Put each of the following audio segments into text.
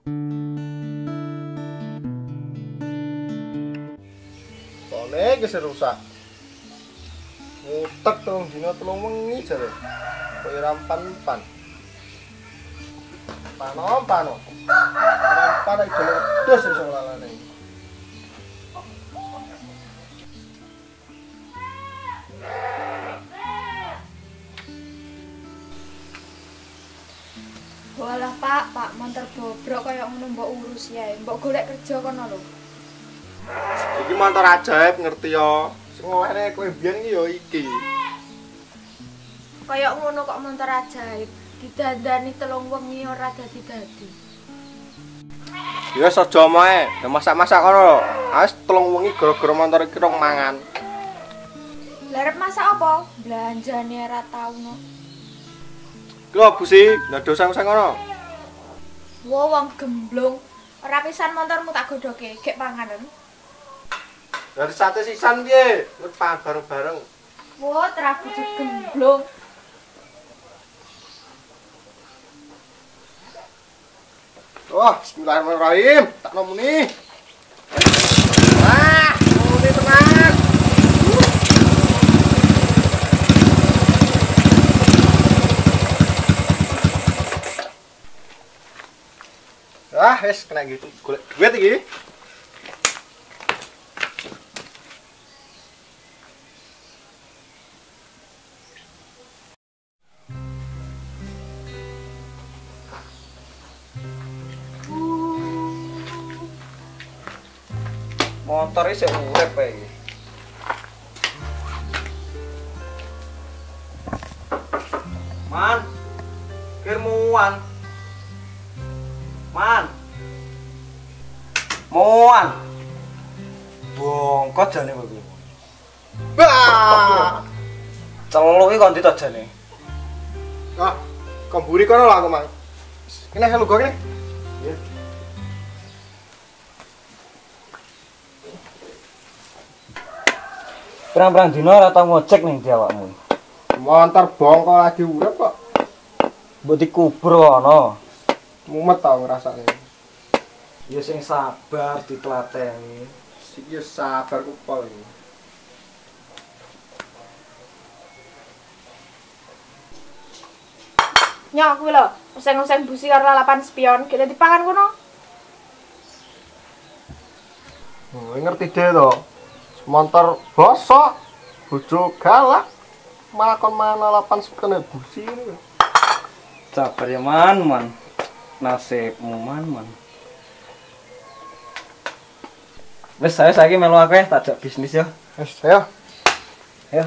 Soalnya geser rusak. Ngutek dong, dino telung wengi jare. Koyo rampan-pan. Pano. Rampan ae jare dos iso lalane. Walah Pak montor bobrok kaya ngono mbok urus ya. Mbok golek kerja kono lho. Iki motor ajaib ngerti yo. Sing olehne kowe biyen iki yo iki. Kaya ngono kok montor ajaib. Didandani telung wengi ora dadi-dadi. Ya aja mae, masak-masak kono. Wis telung wengi gara-gara motor iki rong mangan. Larep masak apa? Belanjane ora tau no. Lho busi, ndodosang-sang kono. Wo wong gemblung. Ora pisan montormu tak godhoke, gek panganen. Dari sate sisan piye? Wis pangan bareng-bareng. Wo trabuju gemblung. Wah, bismillahirrahmanirrahim. Tak nomuni. Wah, nomuni tenan. Ah, wis kena gitu. Golek duit iki. Motor iki sik urip ae iki. Man. Kirmuan. Man. Moan. Bongkot jane kowe. Bah. Celuk iki kon ndi to jane? Ah, kemburi kono lah aku, Mang. Kene helu go kene. Nggih. Pirang-pirang dina ora tau ngojek ning di awakmu. Montor bongkol lagi urip kok. Mbok dikubur ana. Mumet tau ngrasakne. Ya sing sabar ditlateni. Iki sabar ku pol iki. Nyok kuwi lho, oseng-oseng busi karo lalapan spion, gek dipangan kono. Ngerti deh to. Montor bosok, bojo galak, malah kon mana lapan spion busi ini. Sabar ya man. Nasibmu man. Wis saya saiki melu akeh tak jak bisnis ya. Wis, ayo. Ayo.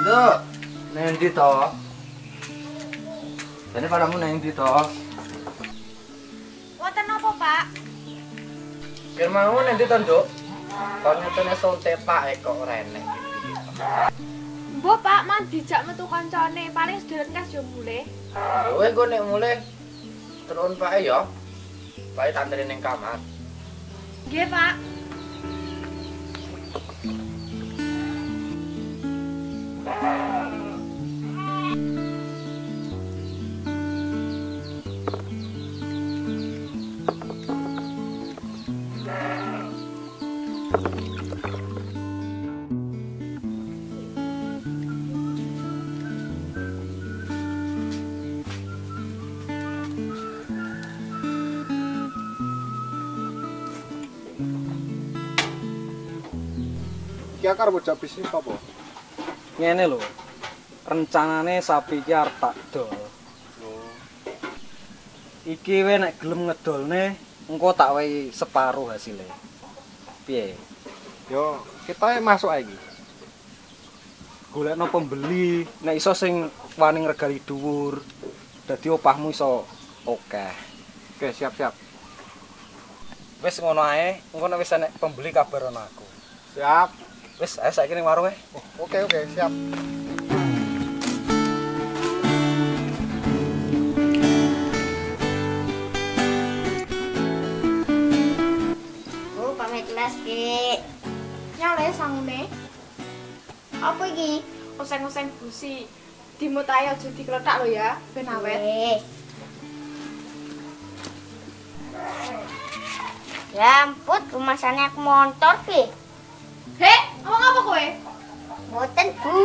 Nduk. Nang ndi to? Jane padamu nang ndi to? Wonten napa, Pak? Yen mau nang ndi to, Nduk? Kon nyetene sonte Pak kok renek iki. Mbok Pak, man dijak metu kancane, paling sedherek kas yo mulih. Kowe engko nek mulih terun Pak ya. Pak tantri ning kamar. Nggih, Pak. Iki akar bocah bisnis apa? Ngene lho. Rencanane sapi iki arep tak dol. Iki we nek gelem ngedolne engko tak wehi separuh hasilnya. Piye? Yo, kita masuk ae iki. Golekno pembeli, nek iso sing wani ngregali dhuwur. Dadi opahmu iso akeh. Oke, siap-siap. Wis ngono ae, engko nek wis enek pembeli kabarono aku. Siap. Wis, ayo saiki ning warung e. Oke, siap. Bu, pamit kelas, Ki. Nyale sangune. Apa iki? Oseng-oseng busi. Dimut ae aja dikletak lho ya, ben awet. Wis. Ya ampun, rumasane aku motor, Ki. Hek, ngomong apa kowe? Mboten, Bu.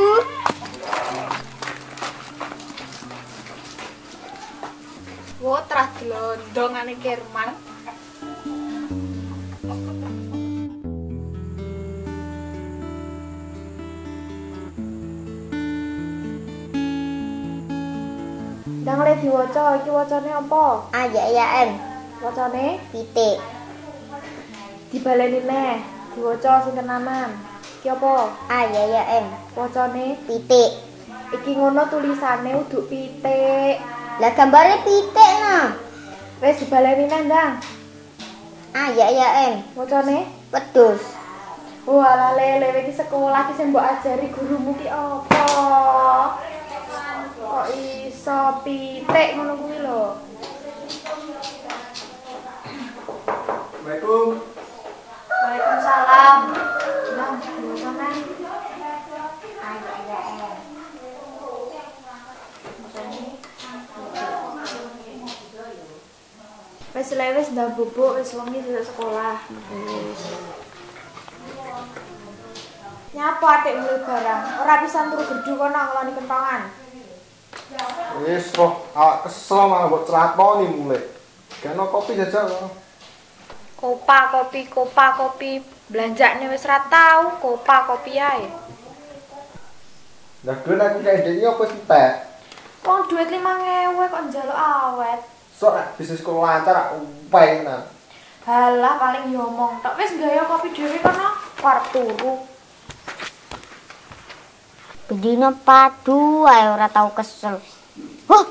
Wo terah glondongane Kerman. Ndang le diwaca, iki wacane apa? A ya ya M. Wacane Titik. dibaleni neh, diwaca sing tenanan. Iki apa? A ya ya M. Wacane Titik. iki ngono tulisane uduk pitik. Lah gambare pitik nah. Wis dibaleni neh, Ndang. A ya ya M. Wacane Wedhus. wah lele iki sekolah iki sing mbok ajari gurumu ki apa? Kok iso pitik ngono kuwi lho. Assalamualaikum. Waalaikumsalam. Ndang, gimana? A ya ya M. Wis lewes ndak bubuk wis wengi sesuk sekolah. Nyapa atik mulai barang. Ora pisan turu gedhu kono ngeloni kentongan. Wis kok awak kesel malah mbok celatoni mulai. Kena kopi jajal. Kopa kopi. Belanjane wis ra tau, kopi ae. Lah duit aku kayak dene apa sih teh? Wong duit 5.000 kok njaluk awet. Sok nek bisnisku lancar aku pengen. Halah paling yo omong tok wis gaya kopi dhewe kono arep turu. Bedino padu ae ora tau kesel. Huh,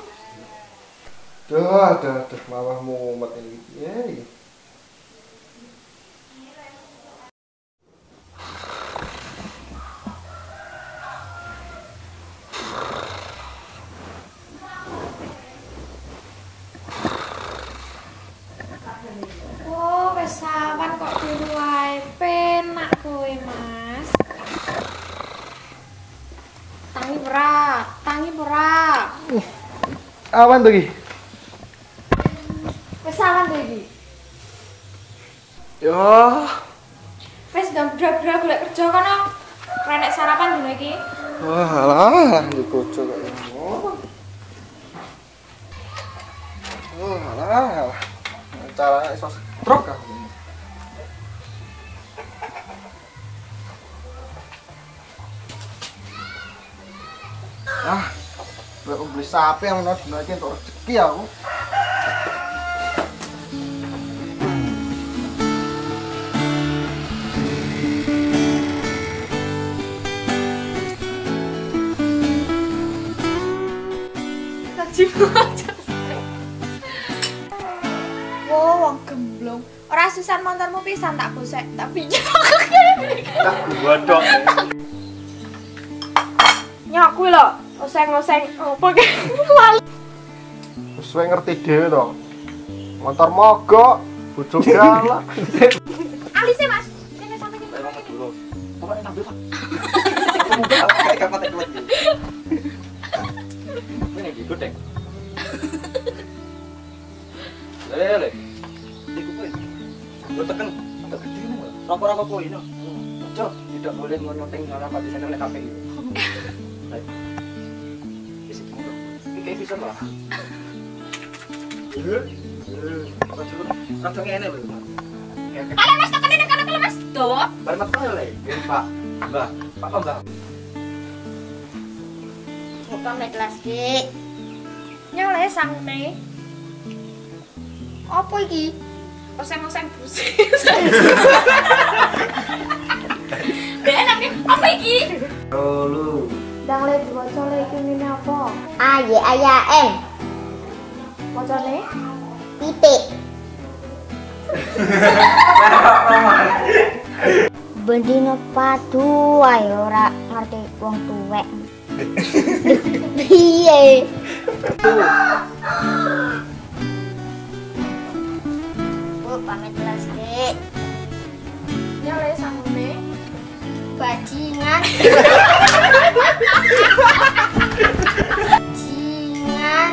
Duh, malah mumet ini. Ya, iki. Oh, wis sawan kok turu wae. Penak kowe, Mas. Tangi berat. Awan tuh iki. Wis sawan to iki. Yo, Wis ndang bra-bra golek kerja kono. Renek sarapan dino iki. wah alah di kocok kok ngono. Oh, alah. Caranya iso truk ah. Ah, beli sapi yang mau dinaikin untuk rezeki aku. Wo, wong gemblong. Ora sisan montormu pisan tak gosek, tak pinjam. Tak gua dong. Nyok kuwi lho, oseng-oseng opo ki? Lali. Wis kowe ngerti dhewe to. Motor mogok, bojo galak. Alise, Mas. Kene sampe kene. Saya ngomong dulu. Pokoknya tampil, Pak. Kayak kapan tek lagi. Ini gitu, Deng. Lele. Iku kuwi. Gue tekan, tak gede ini. Rokok-rokok kuwi no. Ojo, tidak boleh ngonoteng orang di sana oleh KPI. Baik. Isi mulu. Iki kayak bisa lah. Apa dulu? Langsung ngene lho. Kalau Mas tekan ini kalau Mas. Dawa. Bar metu le, Pak. Mbah, Pak Mbah. pamit kelas, Ki. Nyole sangune. Apa iki? Oseng-oseng busi. YAYAN. Macane? Pitik. Bendino padu ae ora ngerti wong tuwek. Piye? Bu pamit kelas Dik. Nyale sanggune. Bajingan. Bajingan.